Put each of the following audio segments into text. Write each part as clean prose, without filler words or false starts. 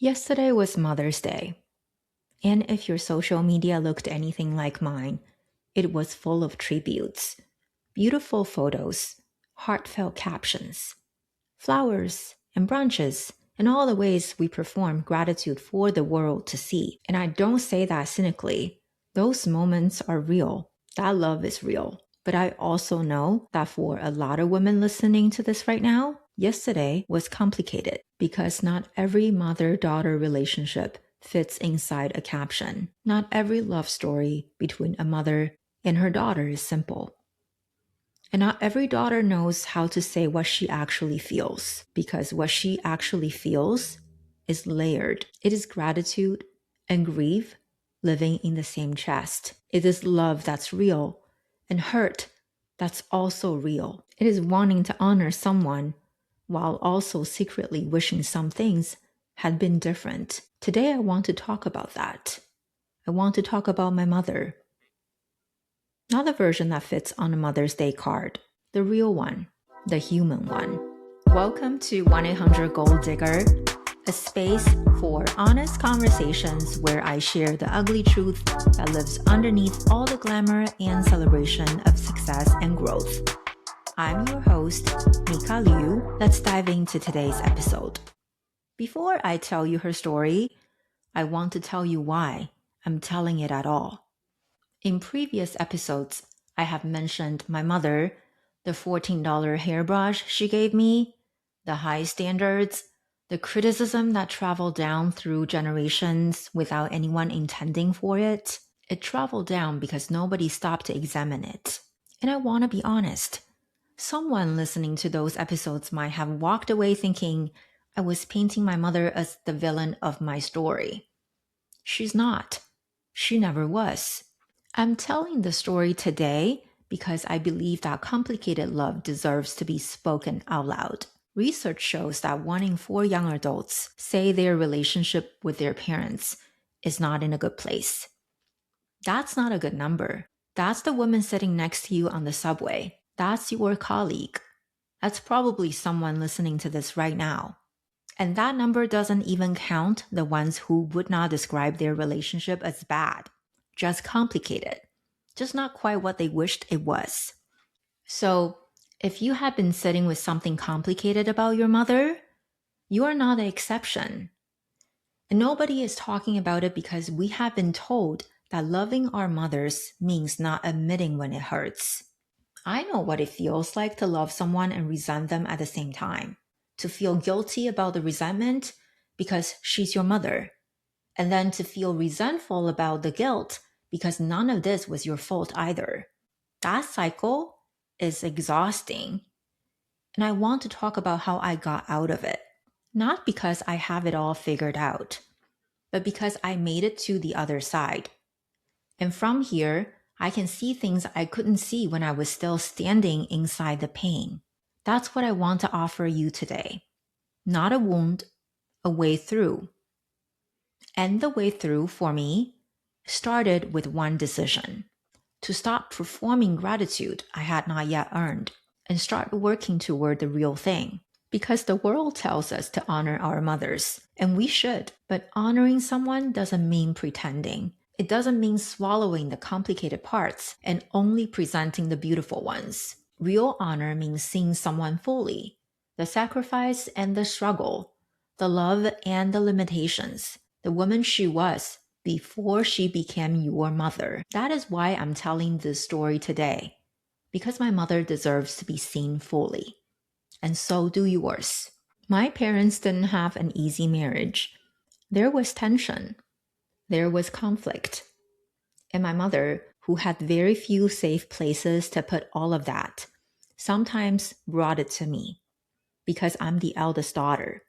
Yesterday was Mother's Day, and if your social media looked anything like mine, it was full of tributes, beautiful photos, heartfelt captions, flowers and brunches, and all the ways we perform gratitude for the world to see. And I don't say that cynically. Those moments are real. That love is real. But I also know that for a lot of women listening to this right now, yesterday was complicated because not every mother-daughter relationship fits inside a caption. Not every love story between a mother and her daughter is simple. And not every daughter knows how to say what she actually feels, because what she actually feels is layered. It is gratitude and grief living in the same chest. It is love that's real and hurt that's also real. It is wanting to honor someone while also secretly wishing some things had been different. Today I want to talk about that. I want to talk about my mother. Not the version that fits on a Mother's Day card. The real one. The human one. Welcome to 1-800-GOLD DIGGER, a space for honest conversations where I share the ugly truth that lives underneath all the glamour and celebration of success and growth. I'm your host, Mika Liu. Let's dive into today's episode. Before I tell you her story, I want to tell you why I'm telling it at all. In previous episodes, I have mentioned my mother, the $14 hairbrush she gave me, the high standards, the criticism that traveled down through generations without anyone intending for it. It traveled down because nobody stopped to examine it. And I want to be honest. Someone listening to those episodes might have walked away thinking I was painting my mother as the villain of my story. She's not. She never was. I'm telling the story today because I believe that complicated love deserves to be spoken out loud. Research shows that 1 in 4 young adults say their relationship with their parents is not in a good place. That's not a good number. That's the woman sitting next to you on the subway. That's your colleague. That's probably someone listening to this right now. And that number doesn't even count the ones who would not describe their relationship as bad. Just complicated, just not quite what they wished it was. So, if you have been sitting with something complicated about your mother, you are not the exception. And nobody is talking about it because we have been told that loving our mothers means not admitting when it hurts. I know what it feels like to love someone and resent them at the same time. To feel guilty about the resentment because she's your mother, and then to feel resentful about the guilt because none of this was your fault either. That cycle is exhausting. And I want to talk about how I got out of it. Not because I have it all figured out, but because I made it to the other side. And from here, I can see things I couldn't see when I was still standing inside the pain. That's what I want to offer you today. Not a wound, a way through. And the way through, for me, started with one decision: to stop performing gratitude I had not yet earned and start working toward the real thing. Because the world tells us to honor our mothers, and we should, but honoring someone doesn't mean pretending. It doesn't mean swallowing the complicated parts and only presenting the beautiful ones. Real honor means seeing someone fully, the sacrifice and the struggle, the love and the limitations, the woman she was before she became your mother. That is why I'm telling this story today, because my mother deserves to be seen fully. And so do yours. My parents didn't have an easy marriage. There was tension. There was conflict. And my mother, who had very few safe places to put all of that, sometimes brought it to me because I'm the eldest daughter.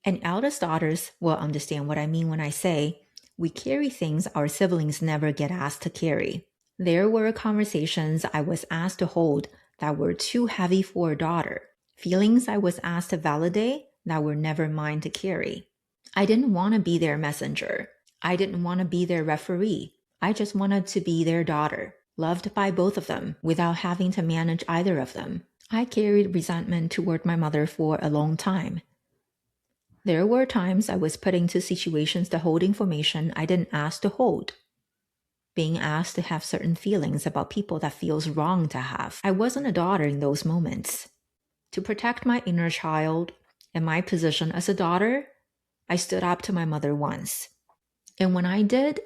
And eldest daughters will understand what I mean when I say we carry things our siblings never get asked to carry. There were conversations I was asked to hold that were too heavy for a daughter. Feelings I was asked to validate that were never mine to carry. I didn't want to be their messenger. I didn't want to be their referee. I just wanted to be their daughter, loved by both of them without having to manage either of them. I carried resentment toward my mother for a long time. There were times I was put into situations to hold information I didn't ask to hold. Being asked to have certain feelings about people that feels wrong to have. I wasn't a daughter in those moments. To protect my inner child and my position as a daughter, I stood up to my mother once. And when I did,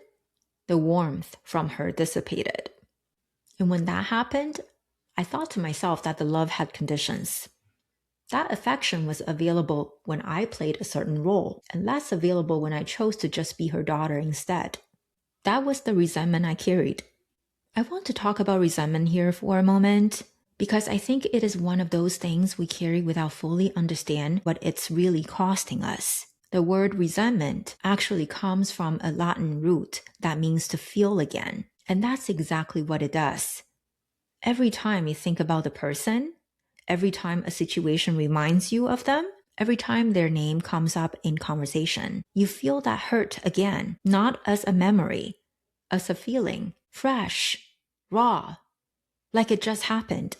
the warmth from her dissipated. And when that happened, I thought to myself that the love had conditions. That affection was available when I played a certain role, and less available when I chose to just be her daughter instead. That was the resentment I carried. I want to talk about resentment here for a moment, because I think it is one of those things we carry without fully understand what it's really costing us. The word resentment actually comes from a Latin root that means to feel again, and that's exactly what it does. Every time you think about the person, every time a situation reminds you of them, every time their name comes up in conversation, you feel that hurt again, not as a memory, as a feeling, fresh, raw, like it just happened.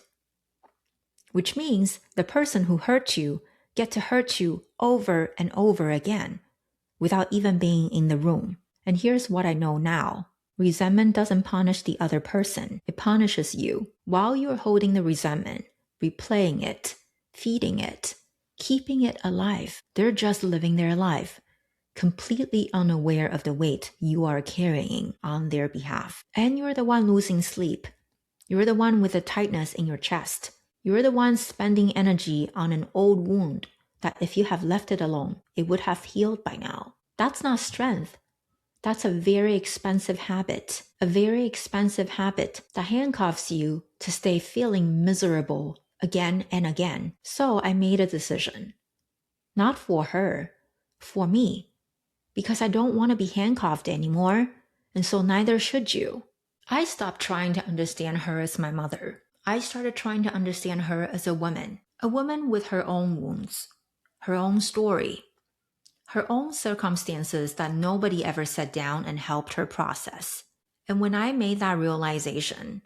Which means the person who hurt you get to hurt you over and over again without even being in the room. And here's what I know now. Resentment doesn't punish the other person. It punishes you. While you're holding the resentment, replaying it, feeding it, keeping it alive, they're just living their life, completely unaware of the weight you are carrying on their behalf. And you're the one losing sleep. You're the one with the tightness in your chest. You're the one spending energy on an old wound that if you have left it alone, it would have healed by now. That's not strength. That's a very expensive habit. A very expensive habit that handcuffs you to stay feeling miserable again and again. So I made a decision. Not for her, for me. Because I don't want to be handcuffed anymore, and so neither should you. I stopped trying to understand her as my mother. I started trying to understand her as a woman with her own wounds, her own story, her own circumstances that nobody ever sat down and helped her process. And when I made that realization,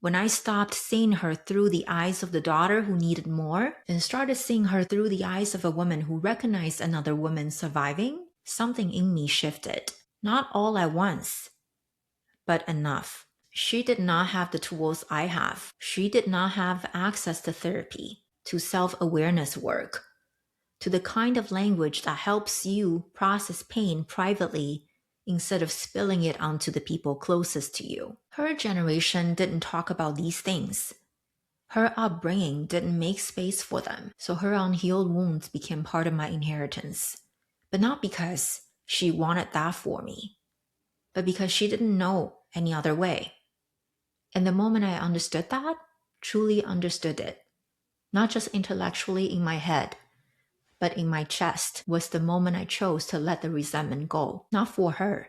when I stopped seeing her through the eyes of the daughter who needed more and started seeing her through the eyes of a woman who recognized another woman surviving, something in me shifted. Not all at once, but enough. She did not have the tools I have. She did not have access to therapy, to self-awareness work, to the kind of language that helps you process pain privately instead of spilling it onto the people closest to you. Her generation didn't talk about these things. Her upbringing didn't make space for them, so her unhealed wounds became part of my inheritance. But not because she wanted that for me, but because she didn't know any other way. And the moment I understood that, truly understood it, not just intellectually in my head, but in my chest, was the moment I chose to let the resentment go. Not for her,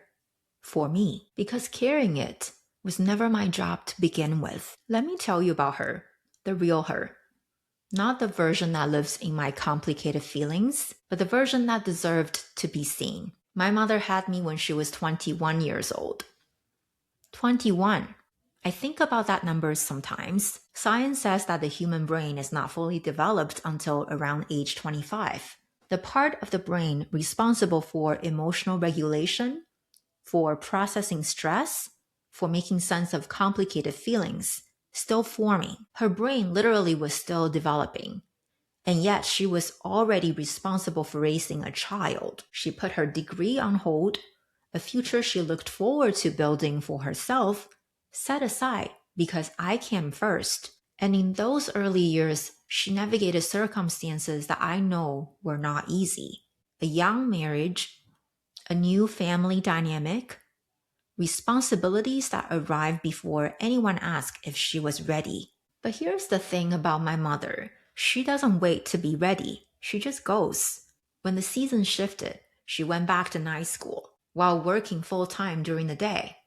for me. Because carrying it was never my job to begin with. Let me tell you about her, the real her. Not the version that lives in my complicated feelings, but the version that deserved to be seen. My mother had me when she was 21 years old. 21. I think about that number sometimes. Science says that the human brain is not fully developed until around age 25. The part of the brain responsible for emotional regulation, for processing stress, for making sense of complicated feelings, still forming. Her brain literally was still developing. And yet she was already responsible for raising a child. She put her degree on hold, a future she looked forward to building for herself, set aside because I came first. And in those early years, she navigated circumstances that I know were not easy. A young marriage, a new family dynamic, responsibilities that arrived before anyone asked if she was ready. But here's the thing about my mother. She doesn't wait to be ready. She just goes. When the season shifted, she went back to night school while working full-time during the day.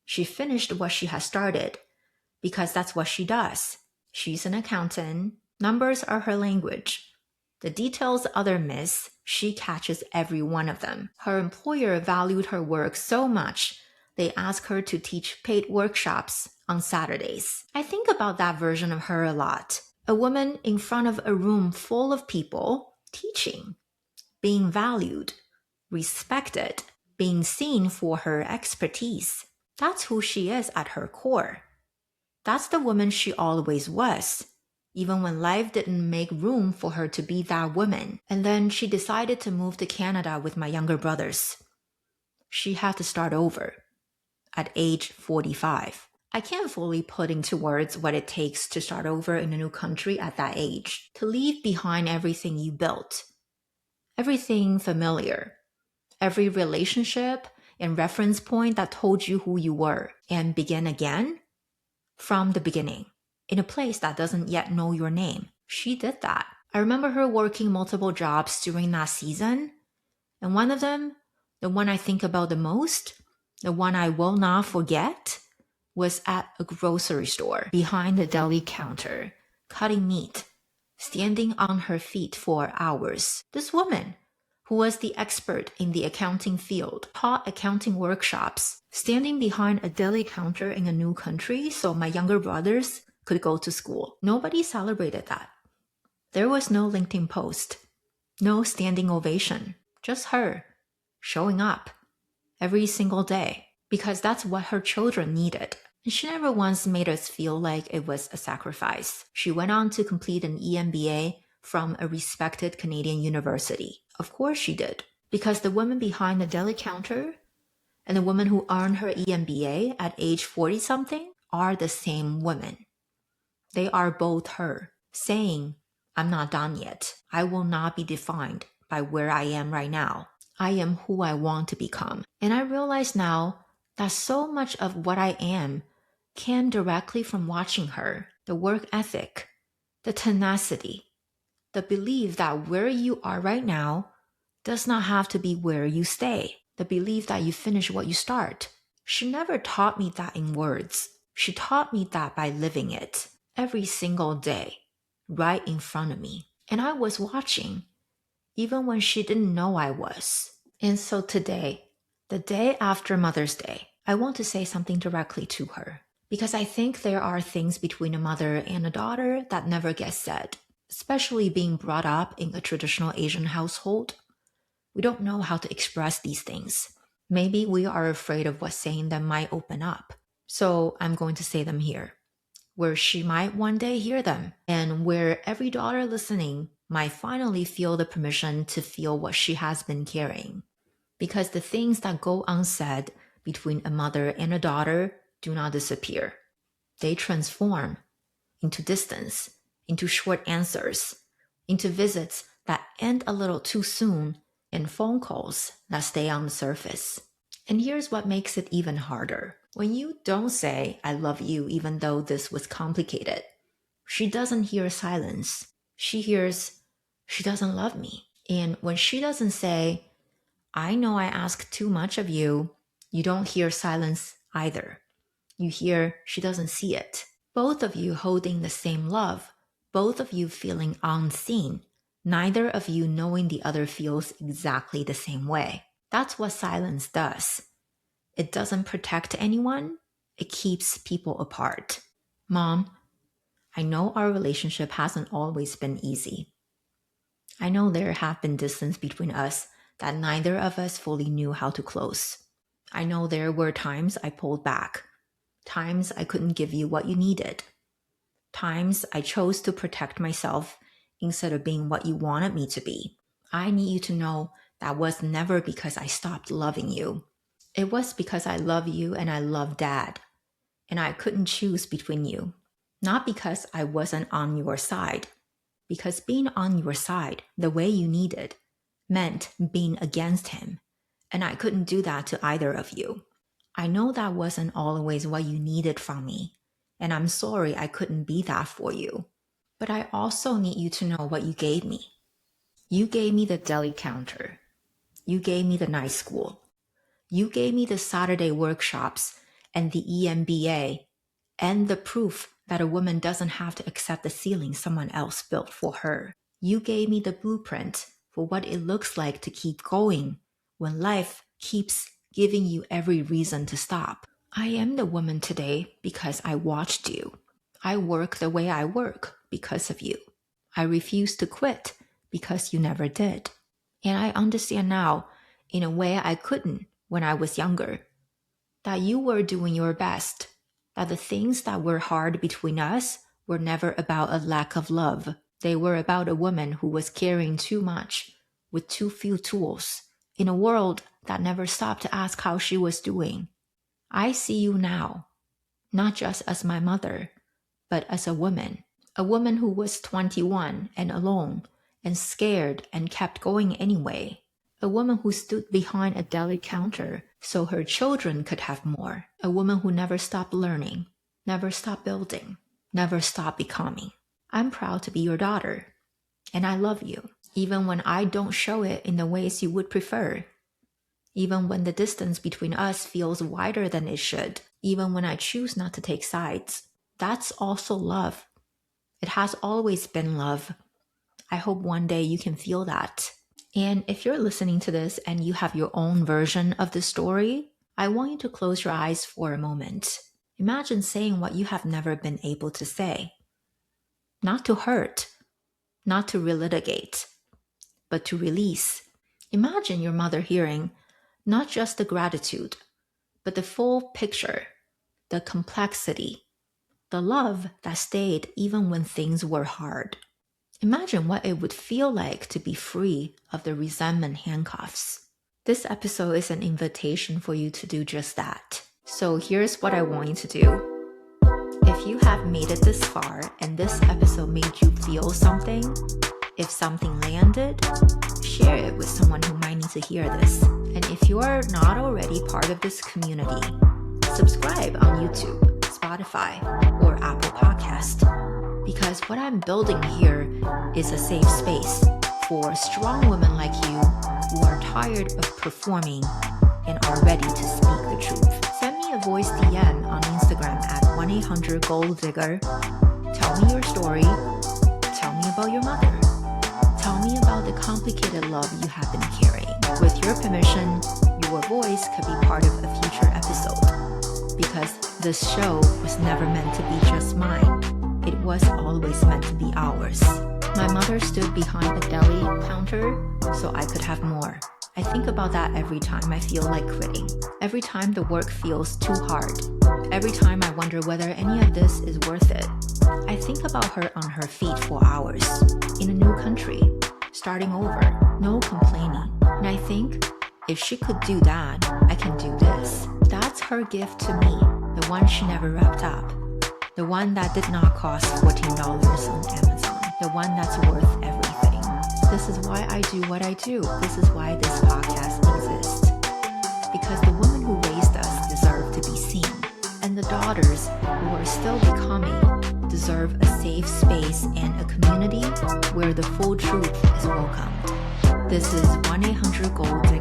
She finished what she had started because that's what she does. She's an accountant. Numbers are her language. The details others miss, she catches every one of them. Her employer valued her work so much, they asked her to teach paid workshops on Saturdays. I think about that version of her a lot. A woman in front of a room full of people, teaching. being valued, respected, being seen for her expertise. That's who she is at her core. That's the woman she always was, even when life didn't make room for her to be that woman. And then she decided to move to Canada with my younger brothers. She had to start over at age 45. I can't fully put into words what it takes to start over in a new country at that age, to leave behind everything you built, everything familiar, every relationship and reference point that told you who you were, and begin again from the beginning in a place that doesn't yet know your name. She did that. I remember her working multiple jobs during that season, and one of them, the one I think about the most, the one I will not forget, was at a grocery store behind the deli counter, cutting meat, standing on her feet for hours. This woman, who was the expert in the accounting field, taught accounting workshops, standing behind a deli counter in a new country so my younger brothers could go to school. Nobody celebrated that. There was no LinkedIn post, no standing ovation, just her showing up every single day because that's what her children needed. And she never once made us feel like it was a sacrifice. She went on to complete an EMBA from a respected Canadian university. Of course she did, because the woman behind the deli counter and the woman who earned her EMBA at age 40-something are the same woman. They are both her, saying, I'm not done yet. I will not be defined by where I am right now. I am who I want to become. And I realize now that so much of what I am came directly from watching her. The work ethic, the tenacity, the belief that where you are right now does not have to be where you stay. The belief that you finish what you start. She never taught me that in words. She taught me that by living it every single day, right in front of me. And I was watching, even when she didn't know I was. And so today, the day after Mother's Day, I want to say something directly to her. Because I think there are things between a mother and a daughter that never get said. Especially being brought up in a traditional Asian household. We don't know how to express these things. Maybe we are afraid of what saying them might open up. So I'm going to say them here, where she might one day hear them, and where every daughter listening might finally feel the permission to feel what she has been carrying. Because the things that go unsaid between a mother and a daughter do not disappear. They transform into distance, into short answers, into visits that end a little too soon, and phone calls that stay on the surface. And here's what makes it even harder. When you don't say, I love you, even though this was complicated, she doesn't hear silence. She hears, she doesn't love me. And when she doesn't say, I know I ask too much of you, you don't hear silence either. You hear, she doesn't see it. Both of you holding the same love, both of you feeling unseen, neither of you knowing the other feels exactly the same way. That's what silence does. It doesn't protect anyone, it keeps people apart. Mom, I know our relationship hasn't always been easy. I know there have been distance between us that neither of us fully knew how to close. I know there were times I pulled back, times I couldn't give you what you needed, times I chose to protect myself instead of being what you wanted me to be. I need you to know that was never because I stopped loving you. It was because I love you and I love Dad, and I couldn't choose between you. Not because I wasn't on your side, because being on your side the way you needed meant being against him, and I couldn't do that to either of you. I know that wasn't always what you needed from me, and I'm sorry I couldn't be that for you. But I also need you to know what you gave me. You gave me the deli counter. You gave me the night school. You gave me the Saturday workshops and the EMBA and the proof that a woman doesn't have to accept the ceiling someone else built for her. You gave me the blueprint for what it looks like to keep going when life keeps giving you every reason to stop. I am the woman today because I watched you. I work the way I work because of you. I refuse to quit because you never did. And I understand now, in a way I couldn't when I was younger, that you were doing your best, that the things that were hard between us were never about a lack of love. They were about a woman who was carrying too much with too few tools in a world that never stopped to ask how she was doing. I see you now, not just as my mother, but as a woman who was 21 and alone and scared and kept going anyway. A woman who stood behind a deli counter so her children could have more. A woman who never stopped learning, never stopped building, never stopped becoming. I'm proud to be your daughter, and I love you, even when I don't show it in the ways you would prefer. Even when the distance between us feels wider than it should, even when I choose not to take sides. That's also love. It has always been love. I hope one day you can feel that. And if you're listening to this and you have your own version of the story, I want you to close your eyes for a moment. Imagine saying what you have never been able to say. Not to hurt, not to relitigate, but to release. Imagine your mother hearing not just the gratitude, but the full picture, the complexity, the love that stayed even when things were hard. Imagine what it would feel like to be free of the resentment handcuffs. This episode is an invitation for you to do just that. So here's what I want you to do. If you have made it this far and this episode made you feel something, if something landed, share it with someone who might need to hear this. And if you are not already part of this community, subscribe on YouTube, Spotify, or Apple Podcast. Because what I'm building here is a safe space for strong women like you who are tired of performing and are ready to speak the truth. Send me a voice DM on Instagram at 1-800-GOLDDIGGER. Tell me your story. Tell me about your mother. Tell me about the complicated love you have been carrying. With your permission, your voice could be part of a future episode. Because this show was never meant to be just mine. It was always meant to be ours. My mother stood behind a deli counter so I could have more. I think about that every time I feel like quitting. Every time the work feels too hard. Every time I wonder whether any of this is worth it. I think about her on her feet for hours, in a new country, starting over, no complaining. And I think, if she could do that, I can do this. That's her gift to me, the one she never wrapped up. The one that did not cost $14 on Amazon. The one that's worth everything. This is why I do what I do. This is why this podcast exists. Because the women who raised us deserve to be seen. And the daughters who are still becoming deserve a safe space and a community where the full truth is welcomed. This is 1-800-GOLD